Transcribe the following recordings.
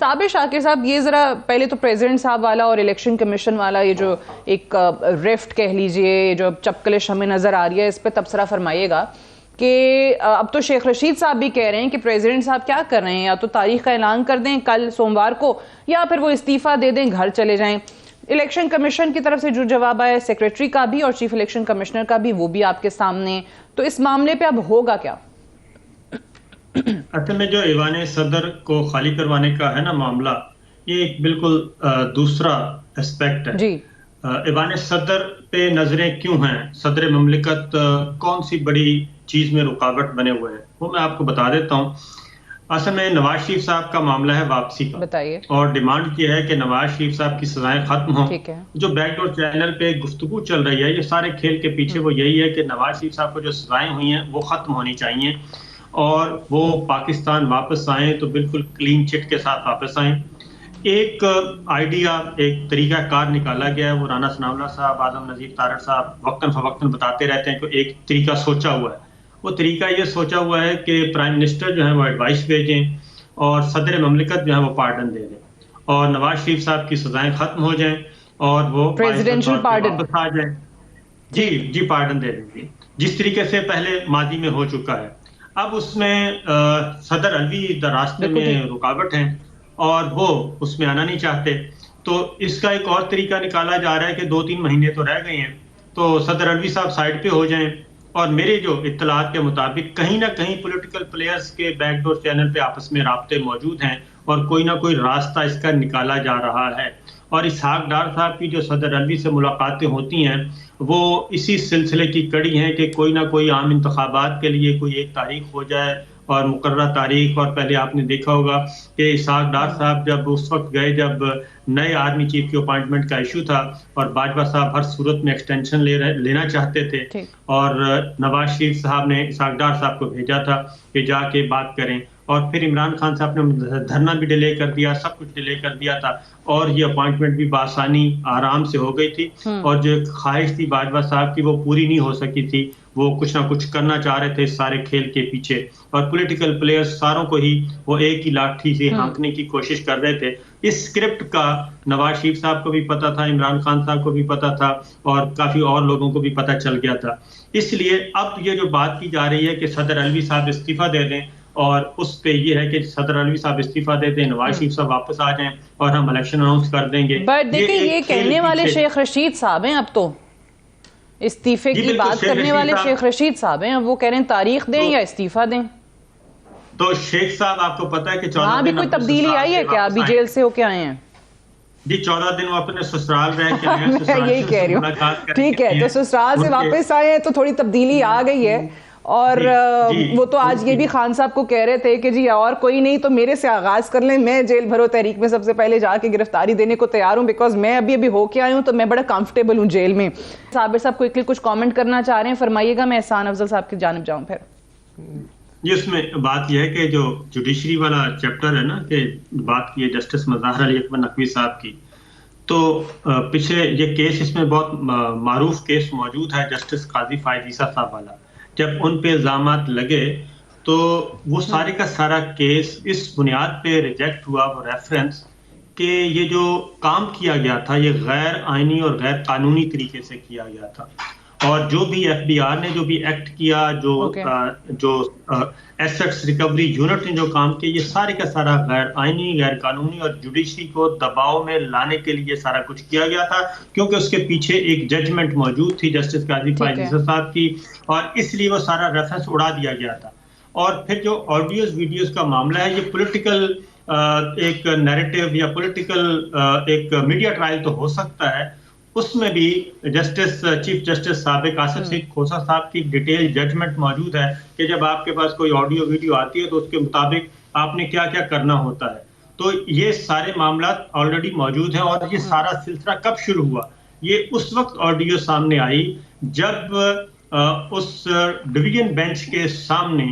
साबिर शाकिर साहब, ये ज़रा पहले तो प्रेसिडेंट साहब वाला और इलेक्शन कमीशन वाला ये जो एक रिफ्ट कह लीजिए, जो चपकलिश हमें नज़र आ रही है, इस पर तबसरा फरमाइएगा कि अब तो शेख रशीद साहब भी कह रहे हैं कि प्रेसिडेंट साहब क्या कर रहे हैं, या तो तारीख का ऐलान कर दें कल सोमवार को, या फिर वो इस्तीफ़ा दे दें, घर चले जाएं। इलेक्शन कमीशन की तरफ से जो जवाब आया सेक्रेटरी का भी और चीफ इलेक्शन कमिश्नर का भी, वो भी आपके सामने, तो इस मामले पे अब होगा क्या? असल में जो ईवान सदर को खाली करवाने का है ना मामला, ये एक बिल्कुल दूसरा एस्पेक्ट है जी। ईवान सदर पे नजरें क्यों हैं, सदर ममलिकत कौन सी बड़ी चीज में रुकावट बने हुए हैं, वो मैं आपको बता देता हूँ। असल में नवाज शरीफ साहब का मामला है वापसी का, बताइए। और डिमांड ये है कि नवाज शरीफ साहब की सजाएं खत्म हो। ठीक है। जो बैकडोर चैनल पे गुफ्तगू चल रही है, ये सारे खेल के पीछे वो यही है कि नवाज शरीफ साहब को जो सजाएं हुई हैं वो खत्म होनी चाहिए और वो पाकिस्तान वापस आए तो बिल्कुल क्लीन चिट के साथ वापस आए। एक आइडिया, एक तरीका कार निकाला गया है, वो राना सनाउल्लाह साहब, आदम नजीर तारड़ साहब वक्तन फवक्तन बताते रहते हैं कि एक तरीका सोचा हुआ है। वो तरीका ये सोचा हुआ है कि प्राइम मिनिस्टर जो है वो एडवाइस भेजें और सदर ममलिकत जो है वो पार्डन दे दें और नवाज शरीफ साहब की सजाएं खत्म हो जाएं और वो प्रेसिडेंशियल पार्डन वापस आ जाए। जी पार्डन दे देंगे, जिस तरीके से पहले माजी में हो चुका है। अब उसमें सदर अलवी रास्ते में रुकावट है और वो उसमें आना नहीं चाहते, तो इसका एक और तरीका निकाला जा रहा है कि 2-3 महीने तो रह गए हैं, तो सदर अलवी साहब साइड पे हो जाएं। और मेरे जो इत्तलात के मुताबिक कहीं ना कहीं पॉलिटिकल प्लेयर्स के बैकडोर चैनल पे आपस में राब्ते मौजूद हैं और कोई ना कोई रास्ता इसका निकाला जा रहा है। और इसहाक डार साहब की जो सदर अलवी से मुलाकातें होती हैं वो इसी सिलसिले की कड़ी हैं कि कोई ना कोई आम इंतखाबात के लिए कोई एक तारीख हो जाए और मुकर्रर तारीख। और पहले आपने देखा होगा कि इसहाक डार साहब जब उस वक्त गए जब नए आर्मी चीफ की अपॉइंटमेंट का इशू था और बाजवा साहब हर सूरत में एक्सटेंशन लेना चाहते थे और नवाज शरीफ साहब ने इसहाक डार साहब को भेजा था कि जाके बात करें, और फिर इमरान खान साहब ने धरना भी डिले कर दिया, सब कुछ डिले कर दिया था और ये अपॉइंटमेंट भी बासानी आराम से हो गई थी। और जो ख्वाहिश थी बाजवा साहब की वो पूरी नहीं हो सकी थी, वो कुछ ना कुछ करना चाह रहे थे इस सारे खेल के पीछे और पॉलिटिकल प्लेयर्स सारों को ही वो एक ही लाठी से हाँकने की कोशिश कर रहे थे। इस स्क्रिप्ट का नवाज शरीफ साहब को भी पता था, इमरान खान साहब को भी पता था और काफी और लोगों को भी पता चल गया था। इसलिए अब ये जो बात की जा रही है कि सदर अलवी साहब इस्तीफा दे दें और उस पे ये है कि सदर अलवी साहब इस्तीफा दे दें, नवाज शरीफ साहब वापस आ जाएं और हम इलेक्शन अनाउंस कर देंगे। बट देखिए ये कहने वाले शेख रशीद साहब हैं, अब तो इस्तीफे की बात करने वाले शेख रशीद साहब हैं, अब वो कह रहे हैं तारीख दें या इस्तीफा दें। तो शेख साहब आपको पता है कि 14 दिन कोई तब्दीली आई है क्या? अभी जेल से होके आए हैं जी, 14 दिन वो अपने ससुराल रह के आए हैं। मैं यही कह रही हूँ, ठीक है, तो ससुराल से वापस आए हैं तो थोड़ी तब्दीली आ गई है। और वो तो आज ये भी खान साहब को कह रहे थे कि जी और कोई नहीं तो मेरे से आगाज कर लें, मैं जेल भरो तहरीक में सबसे पहले जाके गिरफ्तारी देने को तैयार हूँ, बिकॉज मैं अभी होके आई हूँ तो मैं बड़ा कंफर्टेबल हूँ जेल में। साबिर साहब क्विकली कुछ कमेंट करना चाह रहे हैं, फरमाइएगा, मैं एहसान अफजल साहब की जानिब जाऊँ फिर। जी, उसमें बात यह है कि जो जुडिशरी वाला चैप्टर है ना, कि बात की है जस्टिस मज़ाहर अली अकबर नकवी साहब की, तो पीछे ये केस, इसमें बहुत मारूफ केस मौजूद है जस्टिस काजी फायद ईसा साहब वाला। जब उन पे इल्जामात लगे तो वो सारे का सारा केस इस बुनियाद पे रिजेक्ट हुआ, वो रेफरेंस कि ये जो काम किया गया था ये गैर आइनी और गैर कानूनी तरीके से किया गया था और जो भी FBI ने जो भी एक्ट किया, जो एसेट्स रिकवरी यूनिट ने जो काम किया, ये सारे का सारा गैर आइनी, गैर कानूनी और जुडिशरी को दबाव में लाने के लिए सारा कुछ किया गया था, क्योंकि उसके पीछे एक जजमेंट मौजूद थी जस्टिस काजी फायद ईसा साहब की, और इसलिए वो सारा रेफरेंस उड़ा दिया गया था। और फिर जो ऑडियोज वीडियोज का मामला है, ये पॉलिटिकल एक नैरेटिव या पॉलिटिकल एक मीडिया ट्रायल तो हो सकता है, उसमें भी चीफ जस्टिस साबिक आसिफ सईद खोसा साहब की डिटेल जजमेंट मौजूद है कि जब आपके पास कोई ऑडियो वीडियो आती है तो उसके मुताबिक आपने क्या क्या करना होता है। तो ये सारे मामला ऑलरेडी मौजूद हैं और ये सारा सिलसिला कब शुरू हुआ, ये उस वक्त ऑडियो सामने आई जब उस डिवीजन बेंच के सामने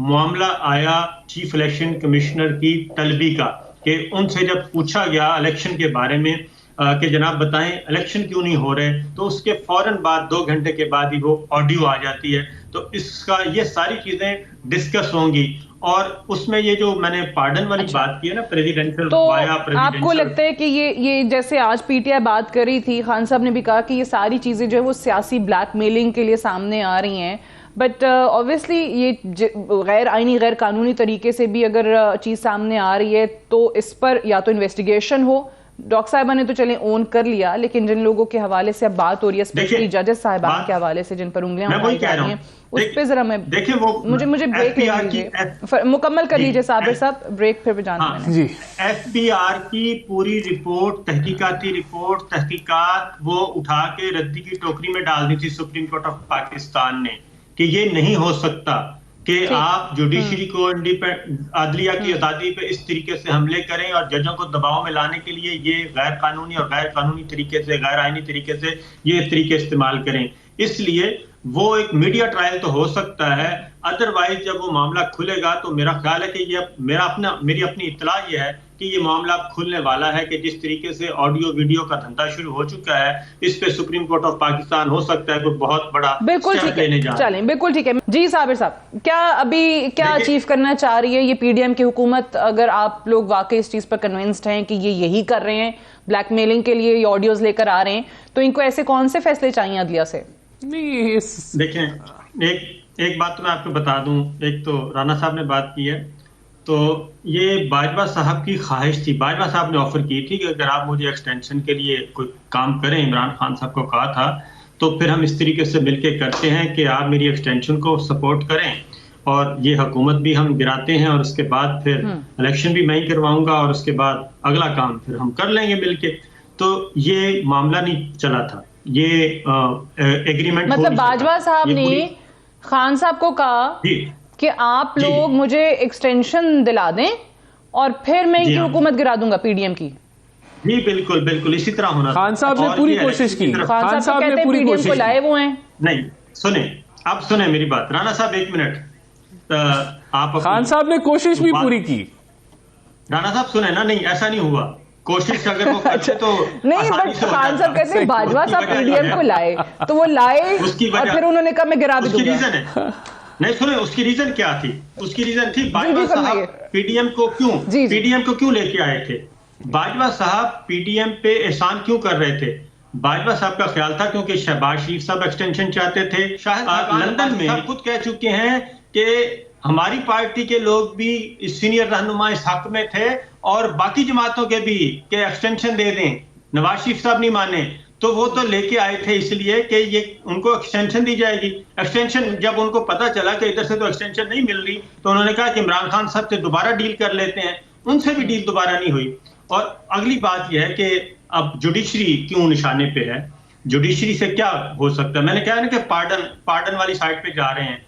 मामला आया चीफ इलेक्शन कमिश्नर की तलबी का, कि उनसे जब पूछा गया इलेक्शन के बारे में कि जनाब बताएं इलेक्शन क्यों नहीं हो रहे, तो उसके फौरन बाद 2 घंटे के बाद ही वो ऑडियो आ जाती है। तो इसका ये सारी चीजें डिस्कस होंगी और उसमें ये जो मैंने पार्डन वाली बात की है ना, प्रेसिडेंशियल तो वाया आपको प्रेसिडेंशियल, लगता है कि ये जैसे आज पीटीआई बात कर रही थी, खान साहब ने भी कहा कि ये सारी चीजें जो है वो सियासी ब्लैकमेलिंग के लिए सामने आ रही हैं, बट ऑब्वियसली ये गैर आईनी गैर कानूनी तरीके से भी अगर चीज सामने आ रही है तो इस पर या तो इन्वेस्टिगेशन हो। डॉक्टर साहिबा ने तो चले ओन कर लिया, लेकिन जिन लोगों के हवाले से अब बात हो रही है, स्पेशली जजेस साहिबान के हवाले से जिन पर उंगलियां उठाई जा रही हैं, उस पे जरा मैं देखिए वो मुझे ब्रेक ले लीजिए, मुकम्मल कर लीजिए साबिर साहब, ब्रेक फिर जाना है जी। एफबीआर की पूरी रिपोर्ट, तहकीकाती रिपोर्ट, तहकीकात वो उठा के रद्दी की टोकरी में डाल दी थी सुप्रीम कोर्ट ऑफ पाकिस्तान ने कि ये नहीं हो सकता कि आप जुडिशरी को अदलिया की आजादी पे इस तरीके से हमले करें और जजों को दबाव में लाने के लिए ये गैर कानूनी और गैर कानूनी तरीके से, गैर आईनी तरीके से ये तरीके इस्तेमाल करें। इसलिए वो एक मीडिया ट्रायल तो हो सकता है, अदरवाइज जब वो मामला खुलेगा तो मेरा ख्याल है कि ये मेरी अपनी इत्तला ये है कि ये मामला खुलने वाला है कि जिस तरीके से ऑडियो वीडियो का धंधा शुरू हो चुका है, इस पे सुप्रीम कोर्ट ऑफ पाकिस्तान हो सकता है कोई बहुत बड़ा स्टेप लेने जा रहा है। चलें, बिल्कुल ठीक है जी। साबिर साहब, क्या अचीव करना चाह रही है ये पीडीएम की हुकूमत? अगर आप लोग वाकई इस चीज पर कन्विंस्ड हैं कि ये यही कर रहे हैं, ब्लैकमेलिंग के लिए ये ऑडियोज लेकर आ रहे हैं, तो इनको ऐसे कौन से फैसले चाहिए अदलिया से? देखें, एक बात तो मैं आपको बता दूं, एक तो राना साहब ने बात की है, तो ये बाजवा साहब की ख्वाहिश थी, बाजवा साहब ने ऑफर की थी कि अगर आप मुझे एक्सटेंशन के लिए कोई काम करें, इमरान खान साहब को कहा था, तो फिर हम इस तरीके से मिलके करते हैं कि आप मेरी एक्सटेंशन को सपोर्ट करें और ये हुकूमत भी हम गिराते हैं और उसके बाद फिर इलेक्शन भी मैं ही करवाऊंगा और उसके बाद अगला काम फिर हम कर लेंगे मिलके। तो ये मामला नहीं चला था, ये एग्रीमेंट मतलब बाजवा साहब ने खान साहब को कहा कि आप लोग मुझे एक्सटेंशन दिला दें और फिर मैं इनकी हुकूमत गिरा दूंगा पीडीएम की। जी बिल्कुल बिल्कुल इसी तरह होना। खान साहब ने पूरी कोशिश की, खान साहब ने पूरी कोशिश को लाए वो हैं। नहीं सुने, आप सुने मेरी बात, राणा साहब एक मिनट, आप खान साहब ने कोशिश भी पूरी की। राणा साहब सुने ना, नहीं ऐसा नहीं हुआ, कोशिश अगर वो करते तो नहीं, बट खान साहब कहते हैं बाजवा साहब पीडीएम को लाए, तो वो लाए और फिर उन्होंने कहा मैं गिरा भी दूंगा। रीजन है, नहीं सुने, उसकी रीजन क्या थी? उसकी रीजन थी बाजवा साहब पीडीएम को क्यों लेके आए थे, बाजवा साहब पीडीएम पे एहसान क्यों कर रहे थे? बाजवा साहब का ख्याल था क्योंकि शहबाज शरीफ साहब एक्सटेंशन चाहते थे। लंदन में खुद कह चुके हैं कि हमारी पार्टी के लोग भी सीनियर रहनुमा इस हक में थे और बाकी जमातों के भी कि एक्सटेंशन दे दें, नवाज शरीफ साहब नहीं माने, तो वो तो लेके आए थे इसलिए कि ये उनको एक्सटेंशन दी जाएगी। एक्सटेंशन जब उनको पता चला कि इधर से तो एक्सटेंशन नहीं मिल रही, तो उन्होंने कहा कि इमरान खान साहब से दोबारा डील कर लेते हैं, उनसे भी डील दोबारा नहीं हुई। और अगली बात यह है कि अब जुडिशरी क्यों निशाने पे है, जुडिशरी से क्या हो सकता है? मैंने कहा ना कि पार्डन वाली साइड पे जा रहे हैं।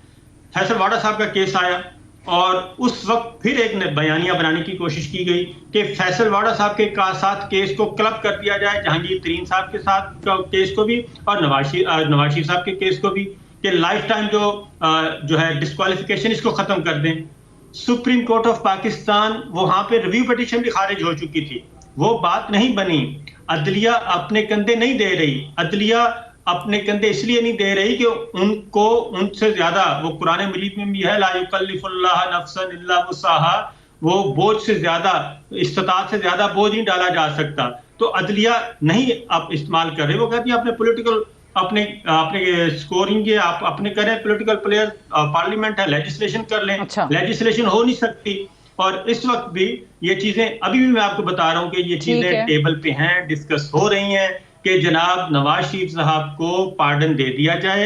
फैसल वाडा साहब का केस आया और उस वक्त फिर एक बयानिया बनाने की कोशिश की गई कि फैसल वाडा साहब के साथ केस को क्लब कर दिया जाए, जहांगीर तरीन साहब के साथ केस को भी और नवाज शरीफ साहब के केस को भी, कि लाइफ टाइम जो है डिस्क्वालिफिकेशन इसको खत्म कर दें। सुप्रीम कोर्ट ऑफ पाकिस्तान वहां पे रिव्यू पिटीशन भी खारिज हो चुकी थी, वो बात नहीं बनी। अदलिया अपने कंधे नहीं दे रही, अदलिया अपने कंधे इसलिए नहीं दे रही कि उनको उनसे ज्यादा, वो कुरान मजीद में भी है, ला युकल्लिफुल्लाह नफ्सन इल्ला वुस्साहा, वो बोझ से ज्यादा, इस्तिताअत से ज्यादा बोझ नहीं डाला जा सकता। तो अदलिया नहीं अब इस्तेमाल कर रही, वो कहती है अपने पॉलिटिकल अपने स्कोरिंग के आप अपने करें, पॉलिटिकल प्लेयर, पार्लियामेंट है, लेजिस्लेशन कर लें। लेजिस्लेशन हो नहीं सकती। और इस वक्त भी ये चीजें, अभी भी मैं आपको बता रहा हूं कि ये चीजें टेबल पे हैं, डिस्कस हो रही हैं कि जनाब नवाज शरीफ साहब को पार्डन दे दिया जाए।